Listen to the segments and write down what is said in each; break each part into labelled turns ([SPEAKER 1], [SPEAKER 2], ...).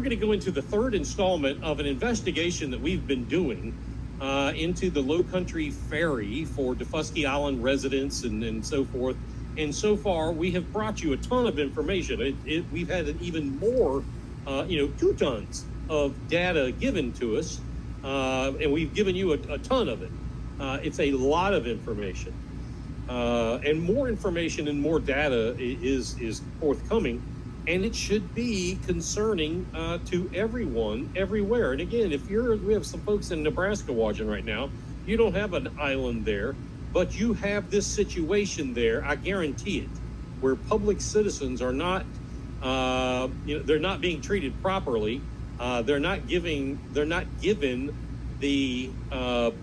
[SPEAKER 1] going to go into the third installment of an investigation that we've been doing into the Low Country Ferry for Daufuskie Island residents and so forth. And so far, we have brought you a ton of information. We've had even more, 2 tons of data given to us, and we've given you a ton of it. It's a lot of information, and more information and more data is forthcoming. And it should be concerning to everyone, everywhere. And again, we have some folks in Nebraska watching right now. You don't have an island there, but you have this situation there. I guarantee it, where public citizens are not, they're not being treated properly. They're not given the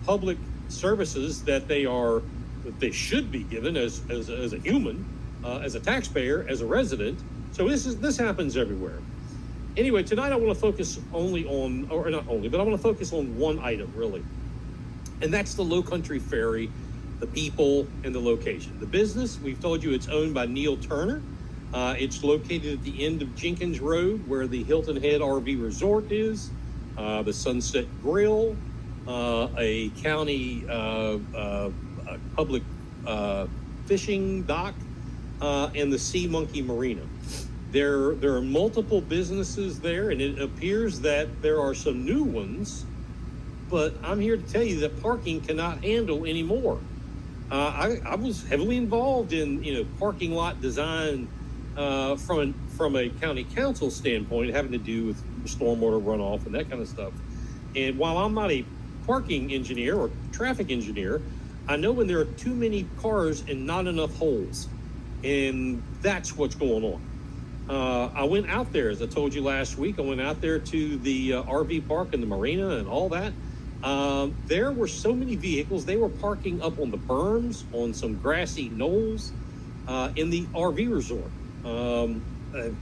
[SPEAKER 1] public services that they should be given as a human, as a taxpayer, as a resident. So this happens everywhere. Anyway, tonight I want to focus I want to focus on one item, really. And that's the Low Country Ferry, the people, and the location. The business, we've told you it's owned by Neil Turner. It's located at the end of Jenkins Road, where the Hilton Head RV Resort is, the Sunset Grill, a county public fishing dock, and the Sea Monkey Marina. There are multiple businesses there, and it appears that there are some new ones, but I'm here to tell you that parking cannot handle anymore. I was heavily involved in parking lot design from a county council standpoint, having to do with stormwater runoff and that kind of stuff. And while I'm not a parking engineer or traffic engineer, I know when there are too many cars and not enough holes, and that's what's going on. I went out there, as I told you last week. I went out there to the RV park and the marina and all that. There were so many vehicles. They were parking up on the berms, on some grassy knolls, in the RV resort.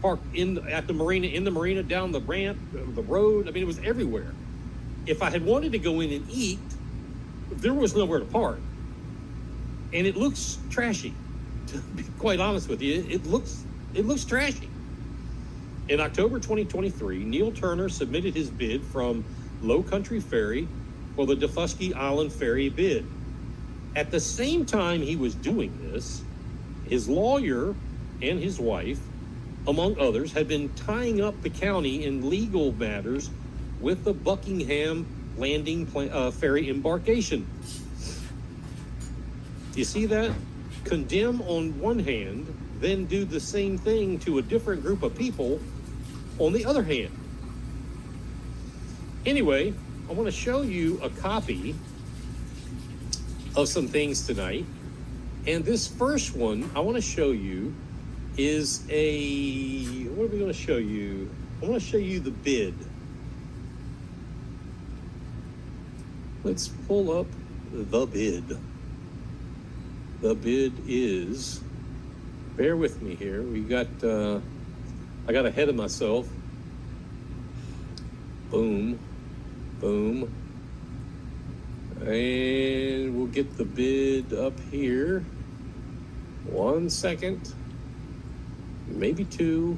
[SPEAKER 1] Parked at the marina, in the marina, down the ramp, the road. I mean, it was everywhere. If I had wanted to go in and eat, there was nowhere to park. And it looks trashy, to be quite honest with you. It looks trashy. In October 2023, Neil Turner submitted his bid from Low Country Ferry for the Daufuskie Island Ferry bid. At the same time he was doing this, his lawyer and his wife, among others, had been tying up the county in legal matters with the Buckingham Landing ferry embarkation. Do you see that? Condemn on one hand, then do the same thing to a different group of people on the other hand. Anyway, I want to show you a copy of some things tonight. And this first one I want to show you is what are we going to show you? I want to show you the bid. Let's pull up the bid. The bid is, bear with me here. I got ahead of myself. Boom, boom. And we'll get the bid up here. 1 second, maybe 2.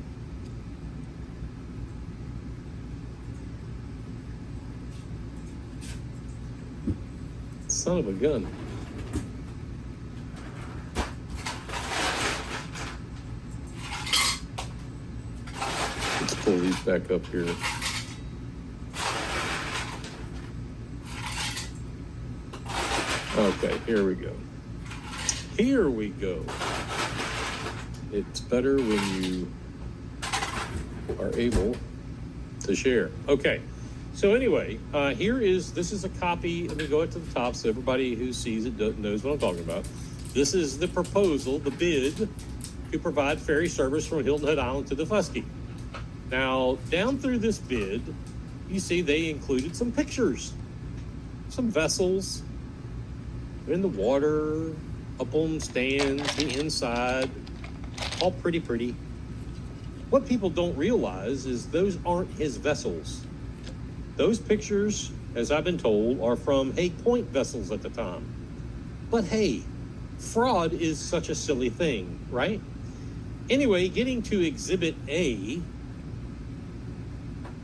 [SPEAKER 1] Son of a gun. Let's pull these back up here. Okay, here we go. Here we go. It's better when you are able to share. Okay, so anyway, this is a copy. Let me go up to the top so everybody who sees it knows what I'm talking about. This is the proposal, the bid, to provide ferry service from Hilton Head Island to Daufuskie. Now, down through this bid, you see they included some pictures, some vessels in the water, up on stands, the inside, all pretty. What people don't realize is those aren't his vessels. Those pictures, as I've been told, are from Hague Point vessels at the time. But hey, fraud is such a silly thing, right? Anyway, getting to Exhibit A,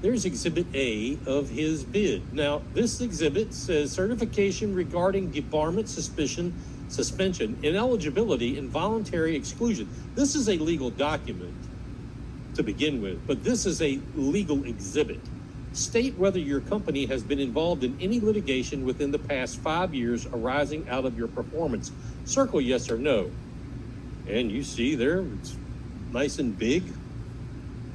[SPEAKER 1] There's Exhibit A of his bid. Now, this exhibit says certification regarding debarment, suspension, ineligibility, and voluntary exclusion. This is a legal document to begin with, but this is a legal exhibit. State whether your company has been involved in any litigation within the past 5 years arising out of your performance. Circle yes or no. And you see there, it's nice and big.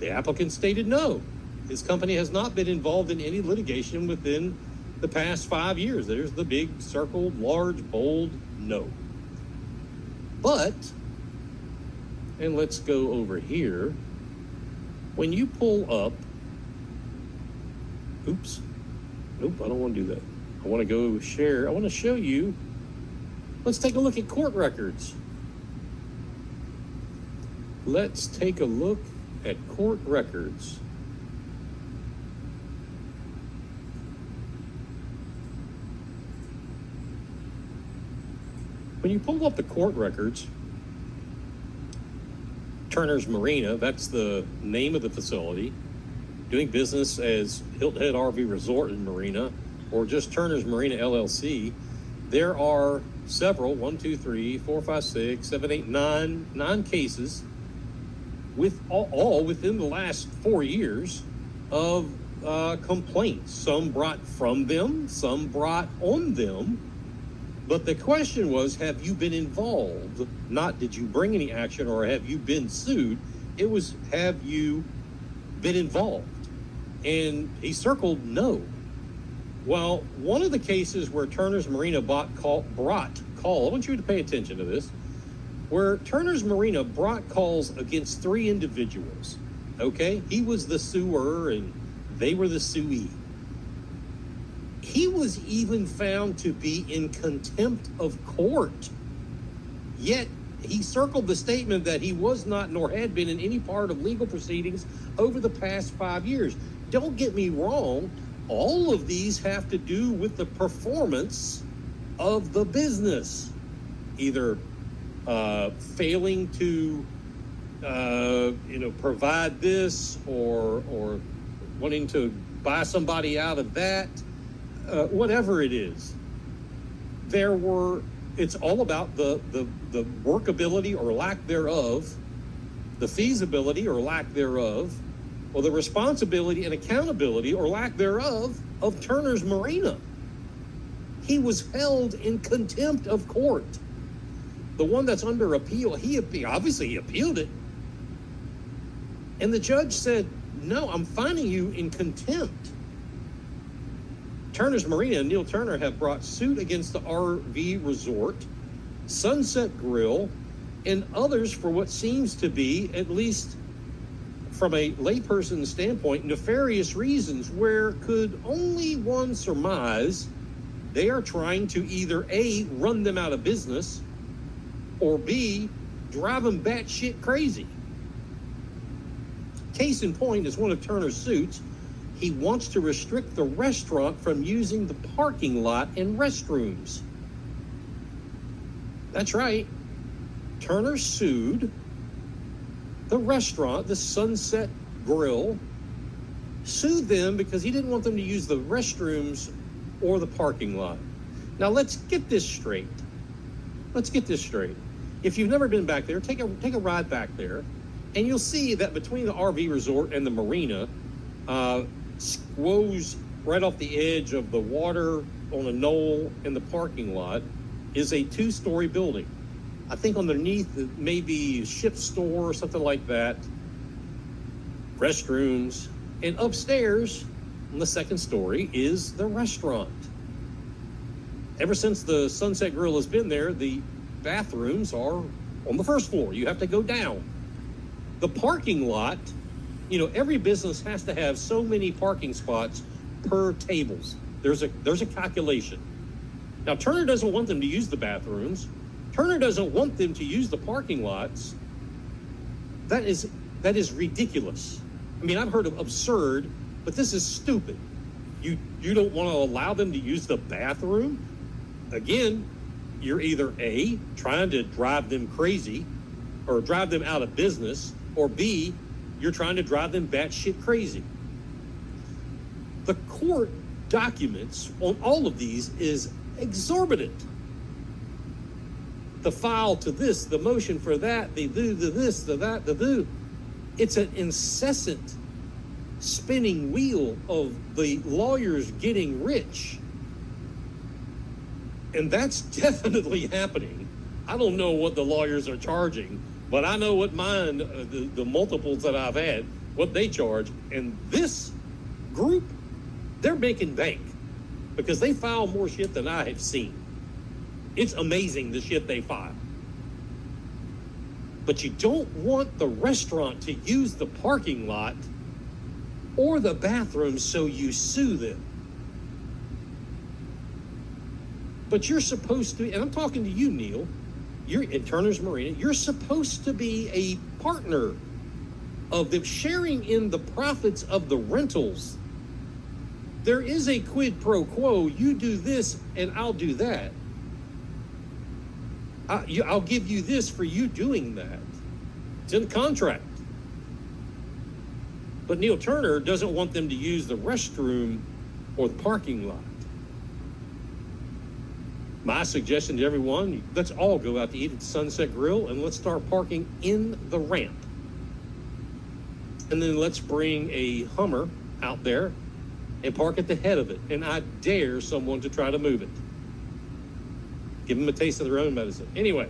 [SPEAKER 1] The applicant stated no. His company has not been involved in any litigation within the past 5 years. There's the big circled, large, bold no. But, and let's go over here. When you pull up, oops, nope, I don't want to do that. I want to go share. I want to show you. Let's take a look at court records. Let's take a look at court records. When you pull up the court records, Turner's Marina, that's the name of the facility, doing business as Hilton Head RV Resort and Marina, or just Turner's Marina LLC, there are several, 1, 2, 3, 4, 5, 6, 7, 8, 9 cases with all within the last 4 years of complaints. Some brought from them, some brought on them. But the question was, have you been involved? Not did you bring any action or have you been sued? It was, have you been involved? And he circled no. Well, one of the cases where Turner's Marina brought call, I want you to pay attention to this, where Turner's Marina brought calls against 3 individuals, okay? He was the suer and they were the suee. He was even found to be in contempt of court. Yet he circled the statement that he was not nor had been in any part of legal proceedings over the past 5 years. Don't get me wrong, all of these have to do with the performance of the business, either failing to provide this or wanting to buy somebody out of that. Whatever it is, it's all about the workability or lack thereof, the feasibility or lack thereof, or the responsibility and accountability or lack thereof of Turner's Marina. He was held in contempt of court. The one that's under appeal, he appealed it. And the judge said, no, I'm finding you in contempt. Turner's Marina and Neil Turner have brought suit against the RV Resort, Sunset Grill, and others for what seems to be, at least from a layperson's standpoint, nefarious reasons where could only one surmise they are trying to either A, run them out of business, or B, drive them batshit crazy. Case in point is one of Turner's suits. He wants to restrict the restaurant from using the parking lot and restrooms. That's right. Turner sued the restaurant, the Sunset Grill, sued them because he didn't want them to use the restrooms or the parking lot. Now let's get this straight. If you've never been back there, take a ride back there, and you'll see that between the RV resort and the marina, squoze right off the edge of the water on a knoll in the parking lot is a 2-story building. I think underneath it may be a ship store or something like that, restrooms, and upstairs on the 2nd story is the restaurant. Ever since the Sunset Grill has been there, the bathrooms are on the 1st floor. You have to go down. The parking lot, every business has to have so many parking spots per tables. There's a calculation. Now, Turner doesn't want them to use the bathrooms. Turner doesn't want them to use the parking lots. That is ridiculous. I mean, I've heard of absurd, but this is stupid. You don't want to allow them to use the bathroom? Again, you're either A, trying to drive them crazy or drive them out of business, or B, you're trying to drive them batshit crazy. The court documents on all of these is exorbitant. The file to this, the motion for that, the do, the this, the that, the do. It's an incessant spinning wheel of the lawyers getting rich. And that's definitely happening. I don't know what the lawyers are charging, but I know what mine, the multiples that I've had, what they charge. And this group, they're making bank because they file more shit than I have seen. It's amazing the shit they file. But you don't want the restaurant to use the parking lot or the bathroom, so you sue them. But you're supposed to, and I'm talking to you, Neil, you're in Turner's Marina, you're supposed to be a partner of them, sharing in the profits of the rentals. There is a quid pro quo. You do this and I'll do that. I'll give you this for you doing that. It's in the contract. But Neil Turner doesn't want them to use the restroom or the parking lot. My suggestion to everyone, let's all go out to eat at the Sunset Grill and let's start parking in the ramp. And then let's bring a Hummer out there and park at the head of it. And I dare someone to try to move it. Give them a taste of their own medicine. Anyway,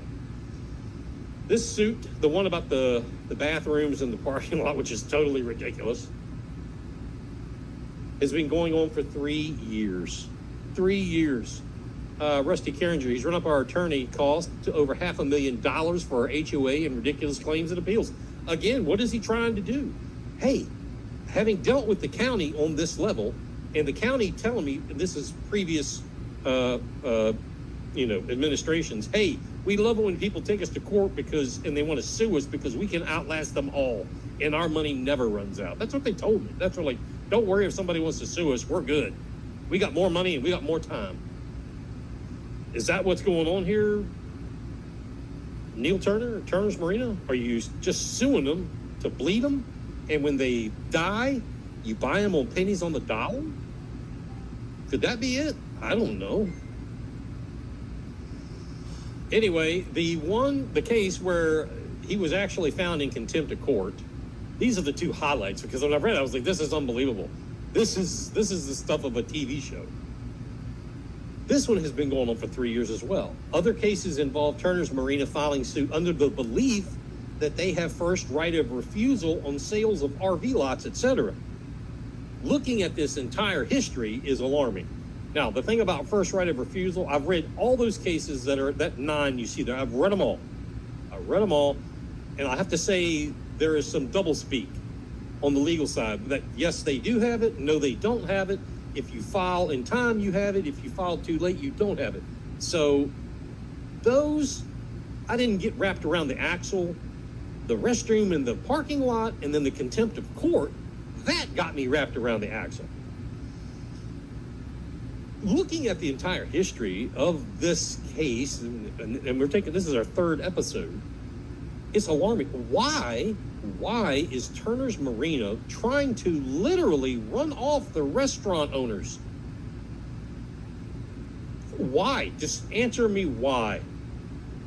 [SPEAKER 1] this suit, the one about the bathrooms and the parking lot, which is totally ridiculous, has been going on for 3 years. 3 years. Rusty Carringer, he's run up our attorney cost to over $500,000 for our HOA and ridiculous claims and appeals. Again, what is he trying to do? Hey, having dealt with the county on this level, and the county telling me, this is previous administrations, hey, we love it when people take us to court and they want to sue us because we can outlast them all and our money never runs out. That's what they told me. That's what, don't worry if somebody wants to sue us, we're good. We got more money and we got more time. Is that what's going on here, Neil Turner, Turner's Marina? Are you just suing them to bleed them? And when they die, you buy them on pennies on the dollar? Could that be it? I don't know. Anyway, the case where he was actually found in contempt of court, these are the two highlights, because when I read it, I was like, this is unbelievable. This is the stuff of a TV show. This one has been going on for 3 years as well. Other cases involve Turner's Marina filing suit under the belief that they have first right of refusal on sales of RV lots, etc. Looking at this entire history is alarming. Now, the thing about first right of refusal, I've read all those cases that 9 you see there. I've read them all. And I have to say there is some doublespeak on the legal side that, yes, they do have it. No, they don't have it. If you file in time, you have it. If you file too late, you don't have it. So those, I didn't get wrapped around the axle. The restroom in the parking lot and then the contempt of court, that got me wrapped around the axle. Looking at the entire history of this case, and we're taking, this is our 3rd episode, it's alarming. Why is Turner's Marina trying to literally run off the restaurant owners? Why? Just answer me why.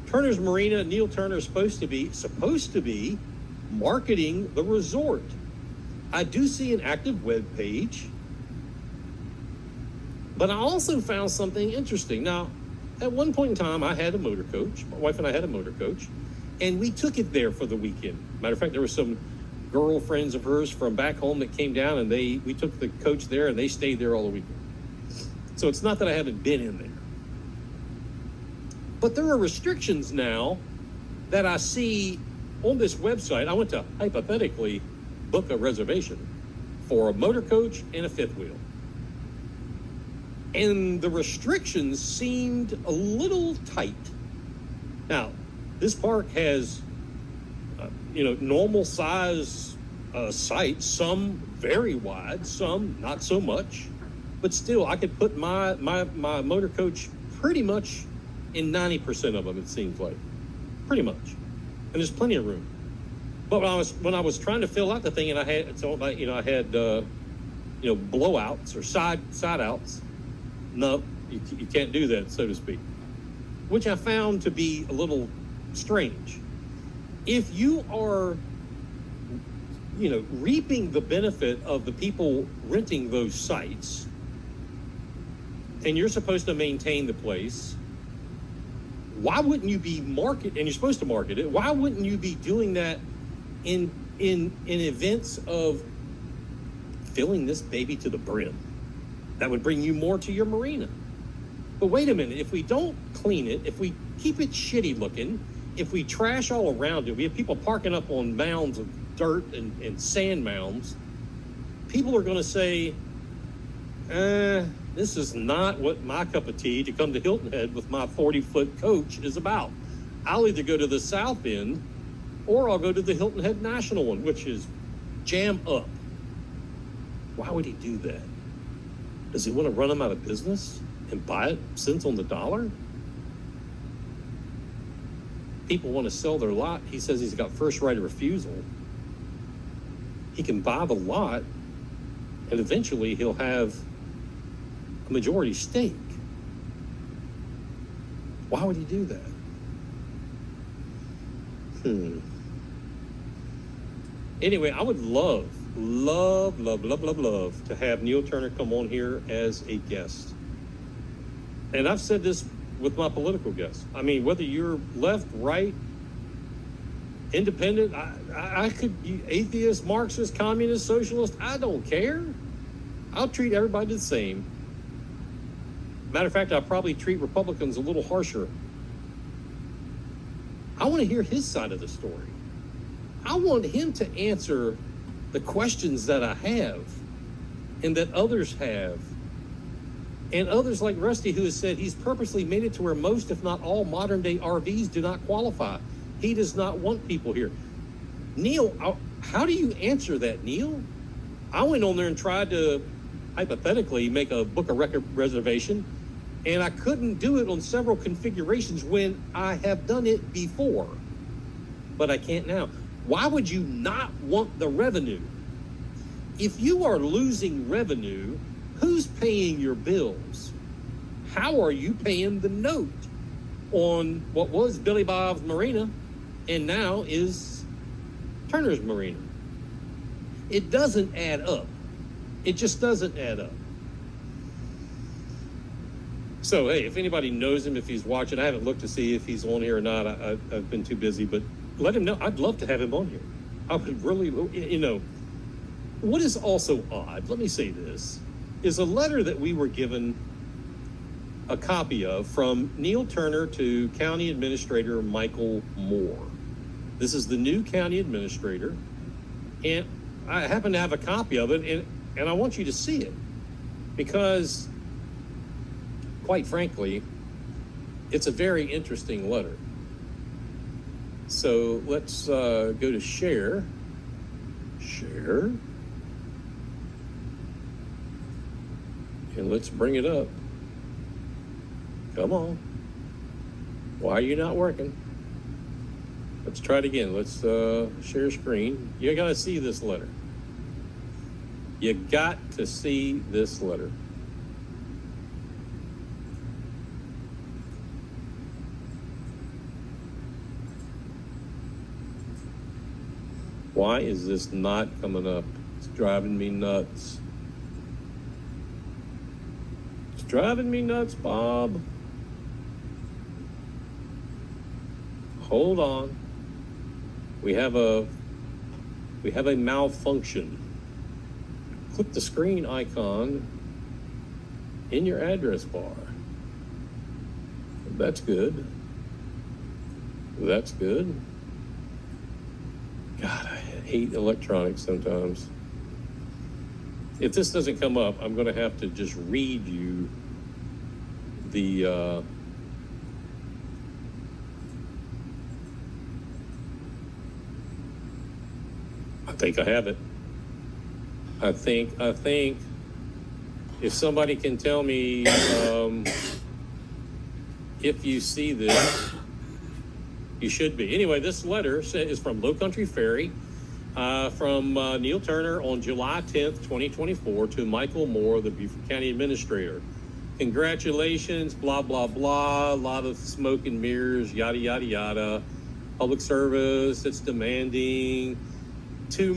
[SPEAKER 1] Turner's Marina, Neil Turner is supposed to be marketing the resort. I do see an active web page, but I also found something interesting. Now, at one point in time, I had a motor coach. My wife and I had a motor coach, and we took it there for the weekend. Matter of fact, there were some girlfriends of hers from back home that came down, and we took the coach there, and they stayed there all the weekend. So it's not that I haven't been in there. But there are restrictions now that I see on this website. I went to hypothetically book a reservation for a motor coach and a fifth wheel. And the restrictions seemed a little tight. Now, this park has, normal size sites, some very wide, some not so much. But still, I could put my motor coach pretty much in 90% of them, it seems like. Pretty much. And there's plenty of room. But when I was trying to fill out the thing, and I had blowouts or side outs. No, you can't do that, so to speak, which I found to be a little strange. If you are, reaping the benefit of the people renting those sites, and you're supposed to maintain the place, why wouldn't you be and you're supposed to market it, why wouldn't you be doing that in events of filling this baby to the brim? That would bring you more to your marina. But wait a minute, if we don't clean it, if we keep it shitty looking, if we trash all around it, we have people parking up on mounds of dirt and sand mounds, people are going to say, this is not what my cup of tea to come to Hilton Head with my 40-foot coach is about. I'll either go to the south end or I'll go to the Hilton Head National one, which is jam up. Why would he do that? Does he want to run them out of business and buy it cents on the dollar? People want to sell their lot. He says he's got first right of refusal. He can buy the lot, and eventually he'll have a majority stake. Why would he do that? Anyway, I would love to have Neil Turner come on here as a guest. And I've said this with my political guests. I mean, whether you're left, right, independent, I could be atheist, Marxist, communist, socialist, I don't care. I'll treat everybody the same. Matter of fact, I'll probably treat Republicans a little harsher. I want to hear his side of the story. I want him to answer the questions that I have and that others have. And others like Rusty, who has said he's purposely made it to where most, if not all, modern day RVs do not qualify. He does not want people here. Neil, how do you answer that, Neil? I went on there and tried to hypothetically make a book a record reservation, and I couldn't do it on several configurations when I have done it before, but I can't now. Why would you not want the revenue? If you are losing revenue, who's paying your bills? How are you paying the note on what was Billy Bob's Marina and now is Turner's Marina? It doesn't add up. It just doesn't add up. So, hey, if anybody knows him, if he's watching, I haven't looked to see if he's on here or not. I've been too busy, but let him know. I'd love to have him on here. I would really, what is also odd, let me say this, is a letter that we were given a copy of from Neil Turner to County Administrator Michael Moore. This is the new county administrator, and I happen to have a copy of it, and I want you to see it because, quite frankly, it's a very interesting letter. So let's go to share, and let's bring it up. Come on. Why are you not working? Let's try it again. Let's share screen. You got to see this letter. You got to see this letter. Why is this not coming up? It's driving me nuts. It's driving me nuts, Bob. Hold on. We have a malfunction. Click the screen icon in your address bar. That's good. That's good. God, I hate electronics sometimes. If this doesn't come up, I'm going to have to just read you the I think I have it. I think if somebody can tell me if you see this, you should be. Anyway, this letter is from Low Country Ferry. from Neil Turner on July 10th, 2024 to Michael Moore, the Beaufort County Administrator. Congratulations, blah, blah, blah, a lot of smoke and mirrors, yada, yada, yada. Public service, it's demanding. To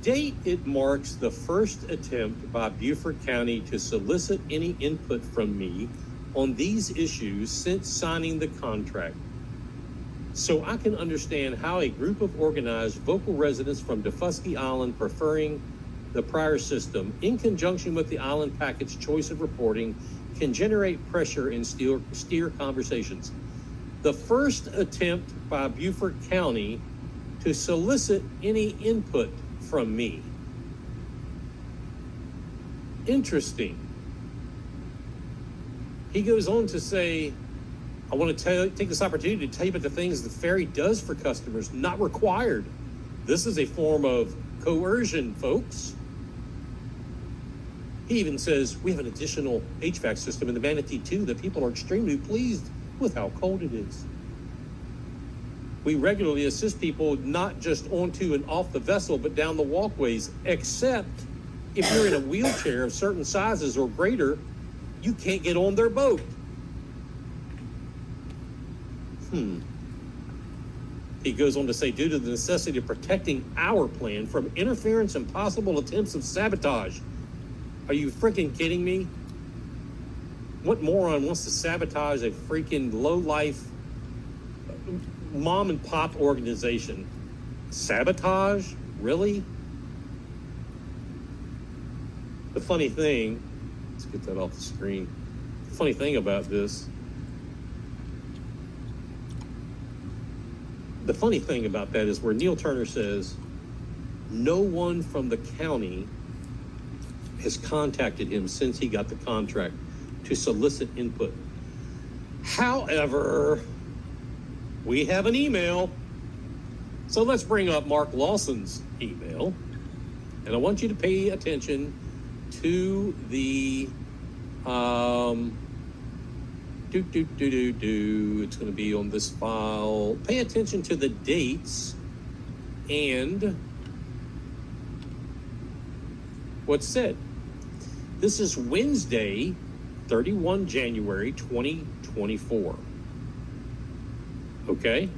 [SPEAKER 1] date, it marks the first attempt by Beaufort County to solicit any input from me on these issues since signing the contract. So I can understand how a group of organized vocal residents from Defusky Island preferring the prior system, in conjunction with the island packet's choice of reporting, can generate pressure and steer conversations. The first attempt by Beaufort County to solicit any input from me. Interesting. He goes on to say, I want to take this opportunity to tell you about the things the ferry does for customers, not required. This is a form of coercion, folks. He even says, we have an additional HVAC system in the Manatee 2 that people are extremely pleased with how cold it is. We regularly assist people not just onto and off the vessel, but down the walkways, except if you're in a wheelchair of certain sizes or greater, you can't get on their boat. He goes on to say, due to the necessity of protecting our plan from interference and possible attempts of sabotage. Are you freaking kidding me? What moron wants to sabotage a freaking low-life mom and pop organization? Sabotage? Really? The funny thing, let's get that off the screen. The funny thing about this, the funny thing about that is where Neil Turner says, no one from the county has contacted him since he got the contract to solicit input. However, we have an email. So let's bring up Mark Lawson's email. And I want you to pay attention to the, it's going to be on this file. Pay attention to the dates and what's said. This is Wednesday, 31 January 2024. Okay?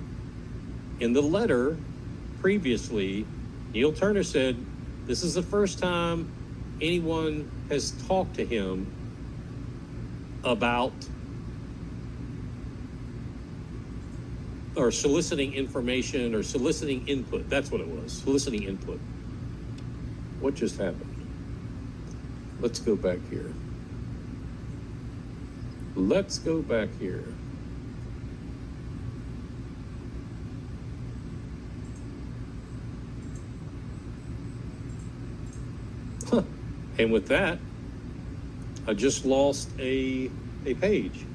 [SPEAKER 1] In the letter previously, Neil Turner said this is the first time anyone has talked to him about or soliciting information or soliciting input. That's what it was, soliciting input. What just happened? Let's go back here. Let's go back here. And with that, I just lost a page.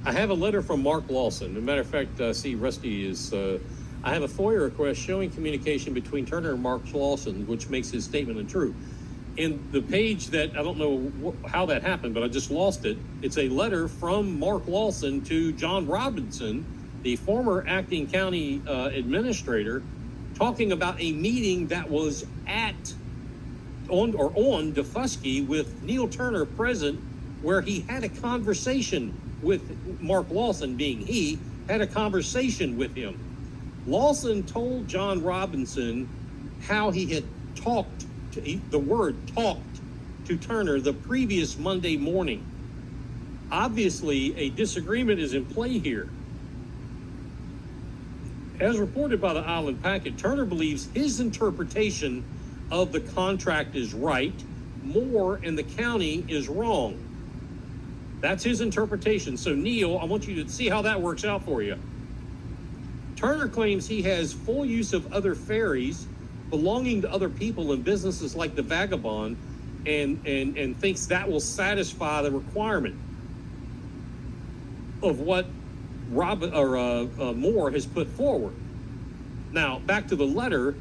[SPEAKER 1] I have a letter from Mark Lawson. As a matter of fact, I see Rusty is, I have a FOIA request showing communication between Turner and Mark Lawson, which makes his statement untrue. In the page that, I don't know how that happened, but I just lost it. It's a letter from Mark Lawson to John Robinson, the former acting county administrator, talking about a meeting that was on Defusky with Neil Turner present, where he had a conversation with Mark Lawson, being he, had a conversation with him. Lawson told John Robinson how he had talked to Turner the previous Monday morning. Obviously, a disagreement is in play here. As reported by the Island Packet, Turner believes his interpretation of the contract is right, Moore and the county is wrong. That's his interpretation. So, Neil, I want you to see how that works out for you. Turner claims he has full use of other ferries belonging to other people and businesses like the Vagabond, and thinks that will satisfy the requirement of what Moore has put forward. Now, back to the letter,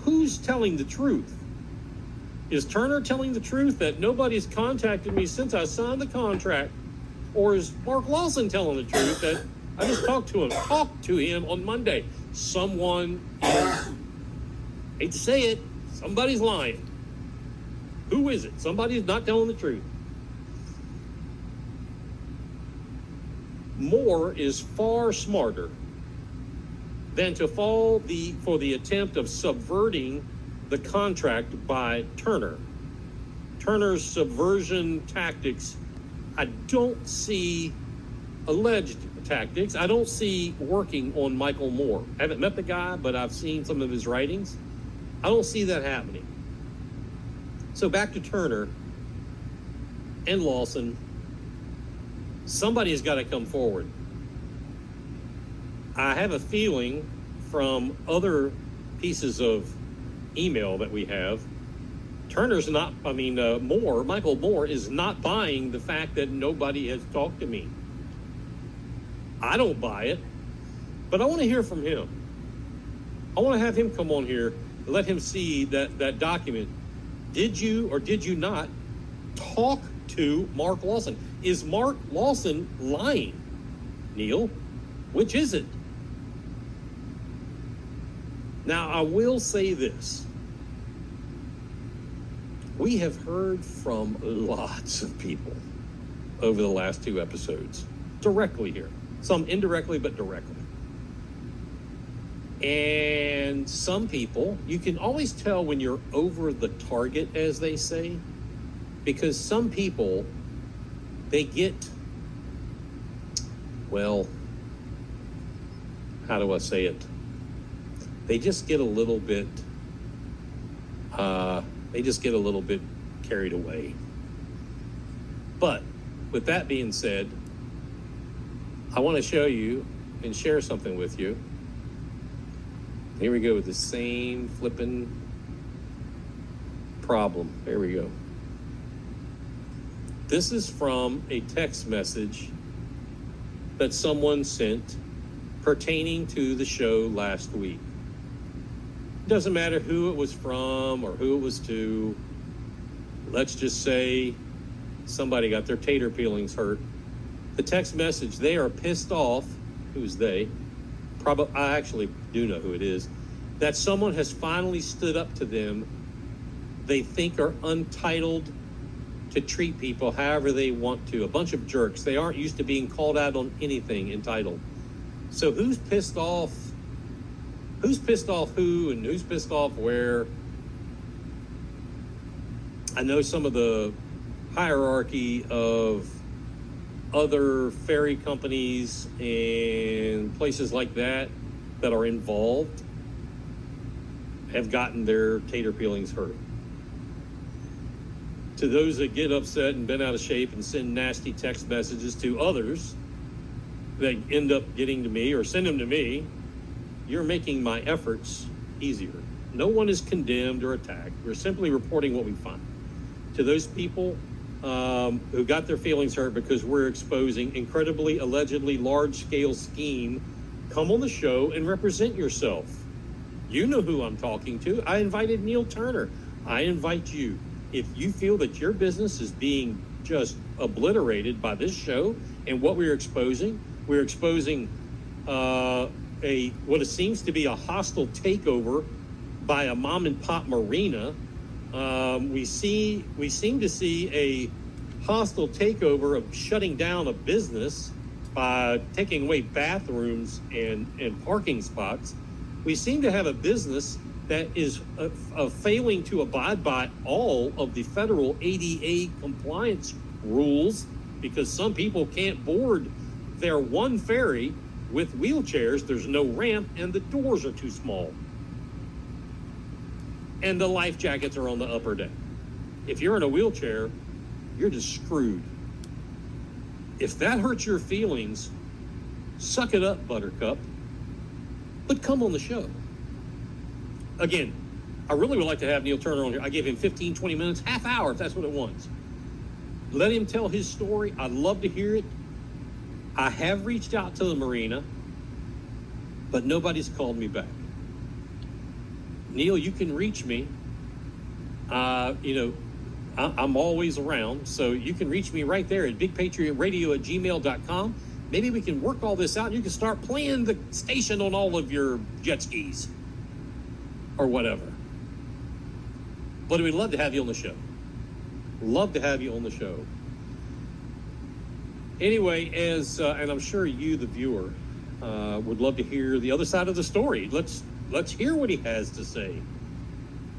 [SPEAKER 1] who's telling the truth? Is Turner telling the truth that nobody's contacted me since I signed the contract? Or is Mark Lawson telling the truth that I just talked to him on Monday? Someone is Hate to say it, somebody's lying. Who is it? Somebody's not telling the truth. Moore is far smarter than to fall for the attempt of subverting the contract by Turner. Turner's subversion tactics, I don't see alleged tactics. I don't see working on Michael Moore. I haven't met the guy, but I've seen some of his writings. I don't see that happening. So back to Turner and Lawson. Somebody has got to come forward. I have a feeling from other pieces of email that we have, Michael Moore is not buying the fact that nobody has talked to me. I don't buy it, but I want to hear from him. I want to have him come on here and let him see that document. Did you or did you not talk to Mark Lawson? Is Mark Lawson lying, Neil? Which is it? Now, I will say this. We have heard from lots of people over the last 2 episodes, directly here. Some indirectly, but directly. And some people, you can always tell when you're over the target, as they say, because some people, they get, well, how do I say it? They just get a little bit, carried away. But with that being said, I want to show you and share something with you. Here we go with the same flipping problem. There we go. This is from a text message that someone sent pertaining to the show last week. It doesn't matter who it was from or who it was to. Let's just say somebody got their tater peelings hurt. The text message, they are pissed off. Who's they? Probably, I actually do know who it is. That someone has finally stood up to them. They think are untitled to treat people however they want to. A bunch of jerks. They aren't used to being called out on anything entitled. So who's pissed off? Who's pissed off who and who's pissed off where? I know some of the hierarchy of other ferry companies and places like that are involved have gotten their tater peelings hurt. To those that get upset and bent out of shape and send nasty text messages to others that end up getting to me or send them to me, you're making my efforts easier. No one is condemned or attacked. We're simply reporting what we find. To those people who got their feelings hurt because we're exposing incredibly, allegedly large-scale scheme, come on the show and represent yourself. You know who I'm talking to. I invited Neil Turner. I invite you. If you feel that your business is being just obliterated by this show and what we're exposing what it seems to be a hostile takeover by a mom and pop marina. We seem to see a hostile takeover of shutting down a business by taking away bathrooms and parking spots. We seem to have a business that is failing to abide by all of the federal ADA compliance rules because some people can't board their one ferry with wheelchairs. There's no ramp and the doors are too small. And the life jackets are on the upper deck. If you're in a wheelchair, you're just screwed. If that hurts your feelings, suck it up, Buttercup. But come on the show. Again, I really would like to have Neil Turner on here. I gave him 15, 20 minutes, half hour, if that's what it wants. Let him tell his story. I'd love to hear it. I have reached out to the marina, but nobody's called me back. Neil, you can reach me. I'm always around, so you can reach me right there at bigpatriotradio@gmail.com. Maybe we can work all this out and you can start playing the station on all of your jet skis or whatever. But we'd love to have you on the show. Love to have you on the show. Anyway, and I'm sure you, the viewer, would love to hear the other side of the story. Let's hear what he has to say.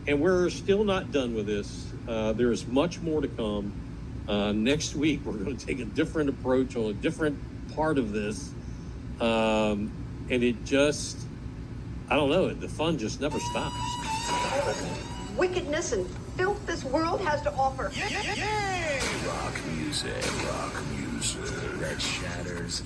[SPEAKER 1] And we're still not done with this. There is much more to come. Next week, we're going to take a different approach on a different part of this. And it just, I don't know, the fun just never stops.
[SPEAKER 2] Wickedness and filth this world has to offer.
[SPEAKER 3] Rock music that shatters